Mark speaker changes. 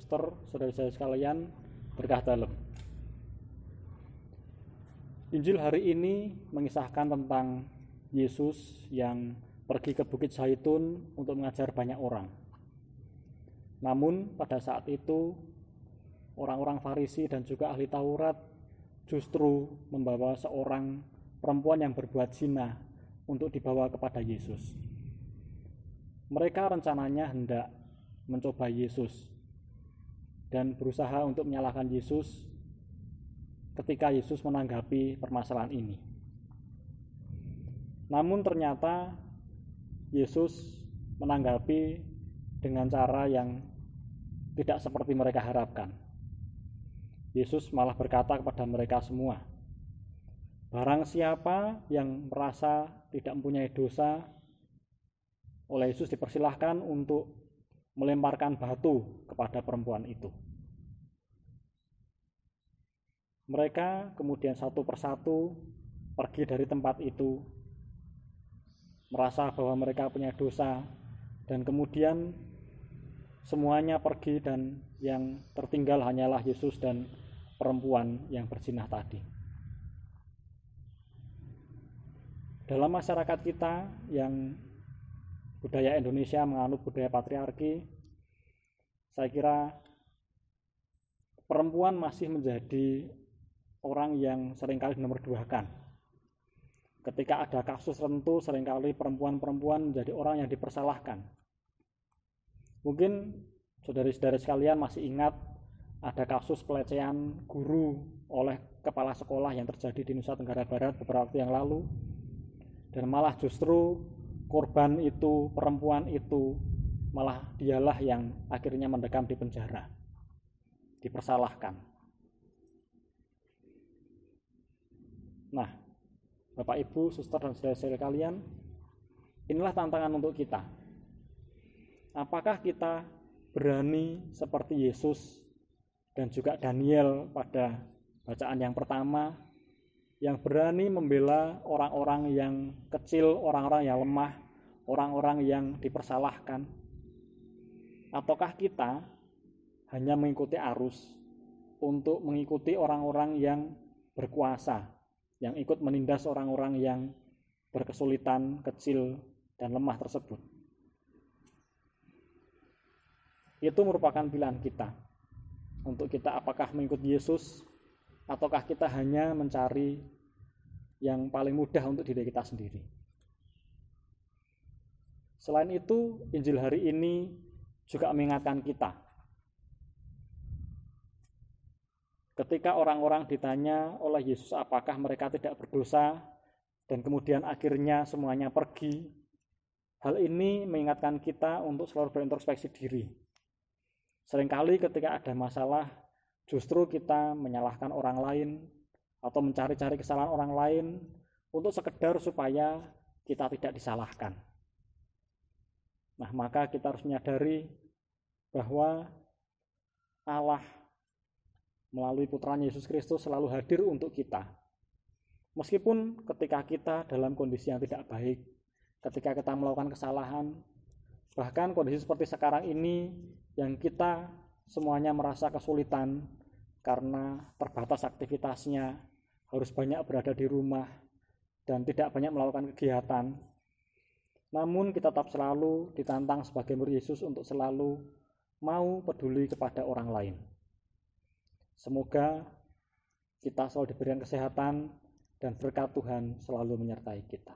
Speaker 1: suster, saudara-saudara sekalian, berkah dalam. Injil hari ini mengisahkan tentang Yesus yang pergi ke Bukit Zaitun untuk mengajar banyak orang. Namun pada saat itu orang-orang Farisi dan juga ahli Taurat justru membawa seorang perempuan yang berbuat zina untuk dibawa kepada Yesus. Mereka rencananya hendak mencoba Yesus dan berusaha untuk menyalahkan Yesus ketika Yesus menanggapi permasalahan ini. Namun ternyata Yesus menanggapi dengan cara yang tidak seperti mereka harapkan. Yesus malah berkata kepada mereka semua, barang siapa yang merasa tidak mempunyai dosa, oleh Yesus dipersilahkan untuk melemparkan batu kepada perempuan itu. Mereka kemudian satu persatu pergi dari tempat itu, merasa bahwa mereka punya dosa, dan kemudian semuanya pergi dan yang tertinggal hanyalah Yesus dan perempuan yang berzinah tadi. Dalam masyarakat kita yang budaya Indonesia menganut budaya patriarki, saya kira perempuan masih menjadi orang yang seringkali dinomorduakan. Ketika ada kasus tertentu, seringkali perempuan-perempuan menjadi orang yang dipersalahkan. Mungkin saudara-saudara sekalian masih ingat ada kasus pelecehan guru oleh kepala sekolah yang terjadi di Nusa Tenggara Barat beberapa waktu yang lalu, dan malah justru korban itu, perempuan itu, malah dialah yang akhirnya mendekam di penjara, dipersalahkan. Nah, Bapak Ibu, suster dan saudara-saudara kalian, inilah tantangan untuk kita. Apakah kita berani seperti Yesus dan juga Daniel pada bacaan yang pertama, yang berani membela orang-orang yang kecil, orang-orang yang lemah, orang-orang yang dipersalahkan? Ataukah kita hanya mengikuti arus untuk mengikuti orang-orang yang berkuasa, yang ikut menindas orang-orang yang berkesulitan, kecil, dan lemah tersebut? Itu merupakan pilihan kita. Untuk kita apakah mengikuti Yesus, ataukah kita hanya mencari yang paling mudah untuk diri kita sendiri. Selain itu, Injil hari ini juga mengingatkan kita. Ketika orang-orang ditanya oleh Yesus apakah mereka tidak berdosa, dan kemudian akhirnya semuanya pergi, hal ini mengingatkan kita untuk selalu berintrospeksi diri. Seringkali ketika ada masalah, justru kita menyalahkan orang lain atau mencari-cari kesalahan orang lain untuk sekedar supaya kita tidak disalahkan. Nah, maka kita harus menyadari bahwa Allah melalui putranya Yesus Kristus selalu hadir untuk kita. Meskipun ketika kita dalam kondisi yang tidak baik, ketika kita melakukan kesalahan, bahkan kondisi seperti sekarang ini yang kita semuanya merasa kesulitan karena terbatas aktivitasnya, harus banyak berada di rumah dan tidak banyak melakukan kegiatan. Namun kita tetap selalu ditantang sebagai murid Yesus untuk selalu mau peduli kepada orang lain. Semoga kita selalu diberikan kesehatan dan berkat Tuhan selalu menyertai kita.